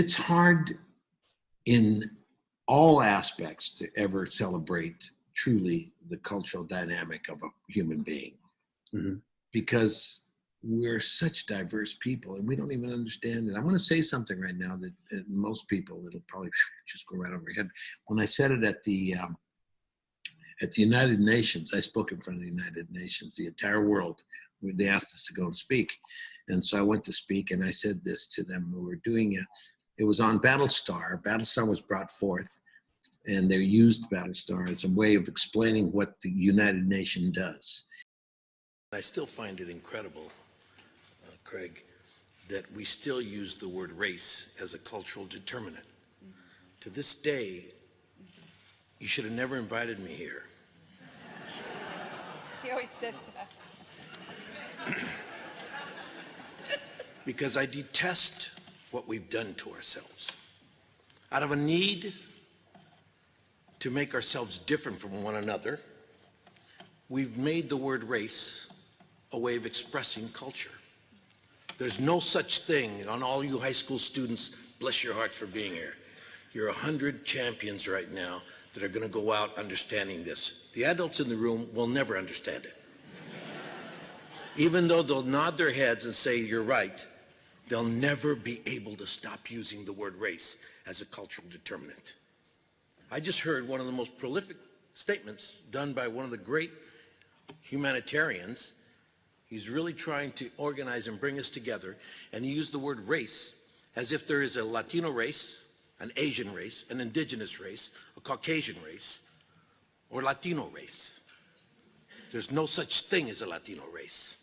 It's hard in all aspects to ever celebrate truly the cultural dynamic of a human being, because we're such diverse people and we don't even understand it. I'm going to say something right now that most people, it'll probably just go right over your head. When I said it at the United Nations, I spoke in front of the United Nations, the entire world. They asked us to go and speak. And so I went to speak and I said this to them. We were doing it was on Battlestar. Battlestar was brought forth, and they used Battlestar as a way of explaining what the United Nations does. I still find it incredible, Craig, that we still use the word race as a cultural determinant. To this day, you should have never invited me here. He always says that. Because I detest what we've done to ourselves. Out of a need to make ourselves different from one another, we've made the word race a way of expressing culture. There's no such thing, on all you high school students, bless your hearts for being here. You're 100 champions right now that are going to go out understanding this. The adults in the room will never understand it. Even though they'll nod their heads and say, you're right, they'll never be able to stop using the word race as a cultural determinant. I just heard one of the most prolific statements done by one of the great humanitarians. He's really trying to organize and bring us together, and he used the word race as if there is a Latino race, an Asian race, an indigenous race, a Caucasian race, or Latino race. There's no such thing as a Latino race.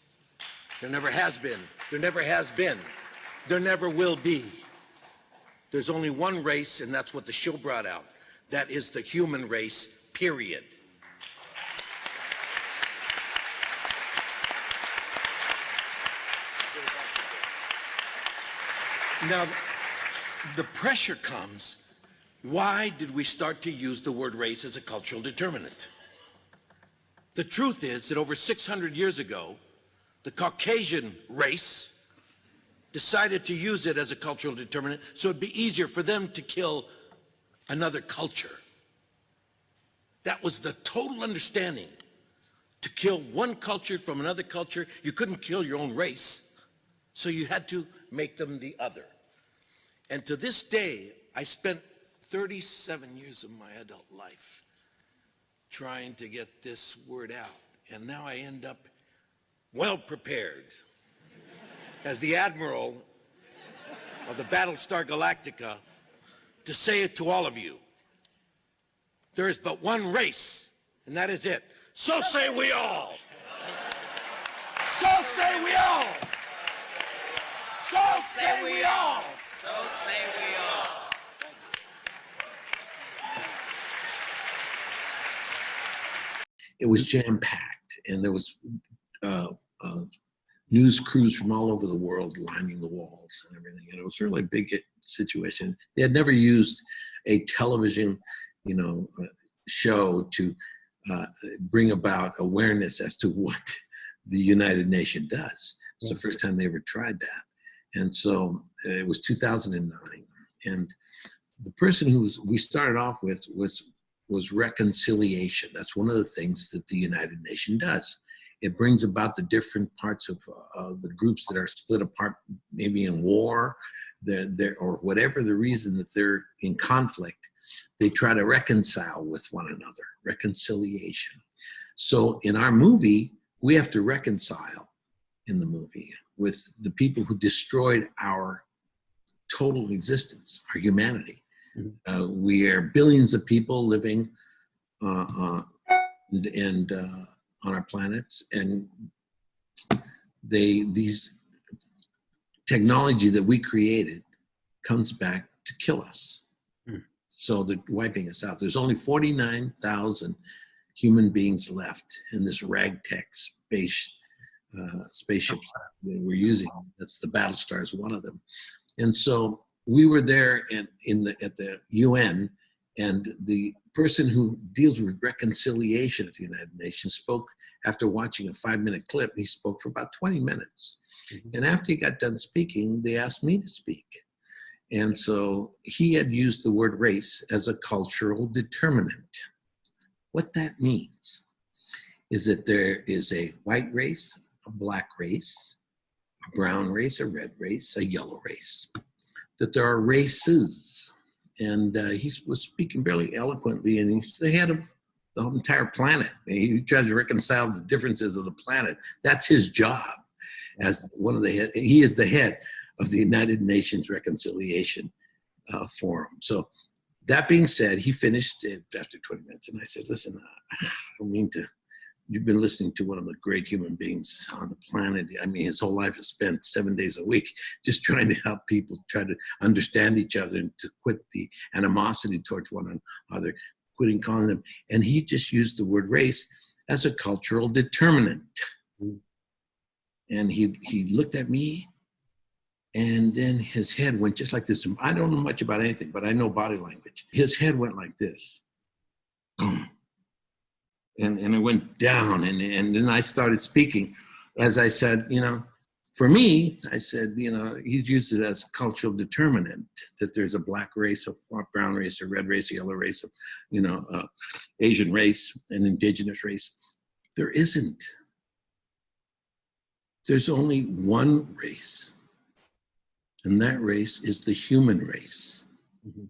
There never has been. There never has been. There never will be. There's only one race, and that's what the show brought out. That is the human race, period. Now, the pressure comes, why did we start to use the word race as a cultural determinant? The truth is that over 600 years ago, the Caucasian race decided to use it as a cultural determinant so it'd be easier for them to kill another culture. That was the total understanding. To kill one culture from another culture, you couldn't kill your own race, so you had to make them the other. And to this day, I spent 37 years of my adult life trying to get this word out. And now I end up well prepared as the Admiral of the Battlestar Galactica to say it to all of you. There is but one race, and that is it. So say we all. So say we all. So say we all. So say we all. It was jam-packed, and there was news crews from all over the world lining the walls and everything. And it was really a big situation. They had never used a television, show to bring about awareness as to what the United Nations does. It's the first time they ever tried that. And so it was 2009. And the person we started off with was reconciliation. That's one of the things that the United Nations does. It brings about the different parts of the groups that are split apart, maybe in war, or whatever the reason that they're in conflict. They try to reconcile with one another, reconciliation. So in our movie, we have to reconcile in the movie with the people who destroyed our total existence, our humanity. We are billions of people living on our planets, and these technology that we created comes back to kill us. So they're wiping us out. There's only 49,000 human beings left in this ragtag spaceship that we're using. That's the Battlestar is one of them. And so we were there at the UN, and the person who deals with reconciliation at the United Nations spoke after watching a 5-minute clip. He spoke for about 20 minutes. And after he got done speaking, they asked me to speak. And so he had used the word race as a cultural determinant. What that means is that there is a white race, a black race, a brown race, a red race, a yellow race, that there are races. And he was speaking very eloquently, and he's the head of the whole entire planet. He tries to reconcile the differences of the planet. That's his job as one of the head. He is the head of the United Nations Reconciliation Forum. So that being said, he finished it after 20 minutes, and I said, listen, I don't mean to, you've been listening to one of the great human beings on the planet. I mean, his whole life is spent 7 days a week just trying to help people try to understand each other and to quit the animosity towards one another, quitting calling them. And he just used the word race as a cultural determinant. And he looked at me, and then his head went just like this. I don't know much about anything, but I know body language. His head went like this. And it went down, and then I started speaking. As I said, for me, I said, he's used it as cultural determinant, that there's a black race, a brown race, a red race, a yellow race, Asian race, an indigenous race. There isn't. There's only one race, and that race is the human race. Mm-hmm.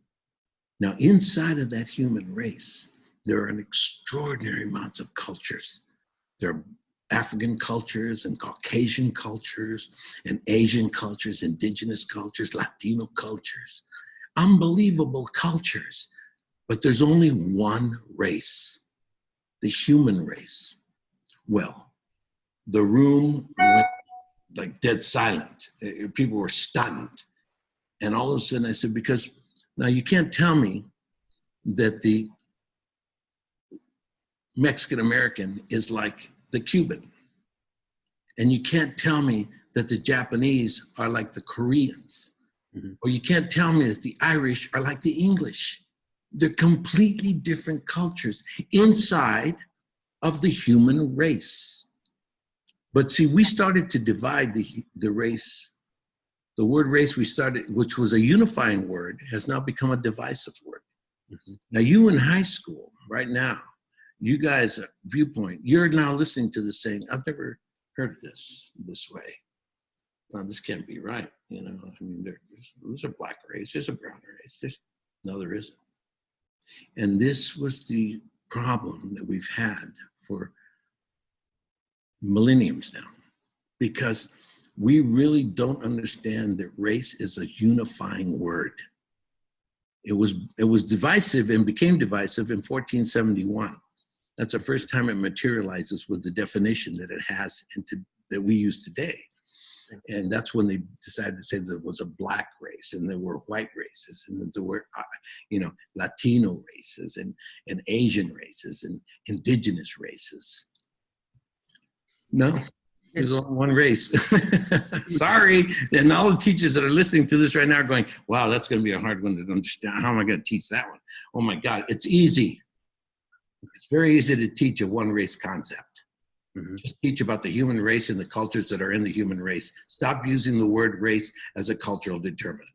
Now, inside of that human race, there are an extraordinary amounts of cultures. There are African cultures and Caucasian cultures and Asian cultures, indigenous cultures, Latino cultures, unbelievable cultures. But there's only one race, the human race. Well, the room went like dead silent. People were stunned. And all of a sudden I said, because now you can't tell me that the Mexican American is like the Cuban. And you can't tell me that the Japanese are like the Koreans. Mm-hmm. Or you can't tell me that the Irish are like the English. They're completely different cultures inside of the human race. But see, we started to divide the race. The word race we started, which was a unifying word, has now become a divisive word. Mm-hmm. Now you in high school right now, you guys, Viewpoint, you're now listening to this saying, I've never heard this way. Now this can't be right. I mean, there's a black race, there's a brown race, no, there isn't. And this was the problem that we've had for millenniums now, because we really don't understand that race is a unifying word. It was divisive and became divisive in 1471. That's the first time it materializes with the definition that it has that we use today. And that's when they decided to say there was a black race and there were white races and that there were, Latino races and Asian races and indigenous races. No, there's only one race. Sorry. And all the teachers that are listening to this right now are going, wow, that's going to be a hard one to understand. How am I going to teach that one? Oh my God, it's easy. It's very easy to teach a one race concept. Mm-hmm. Just teach about the human race and the cultures that are in the human race. Stop using the word race as a cultural determinant.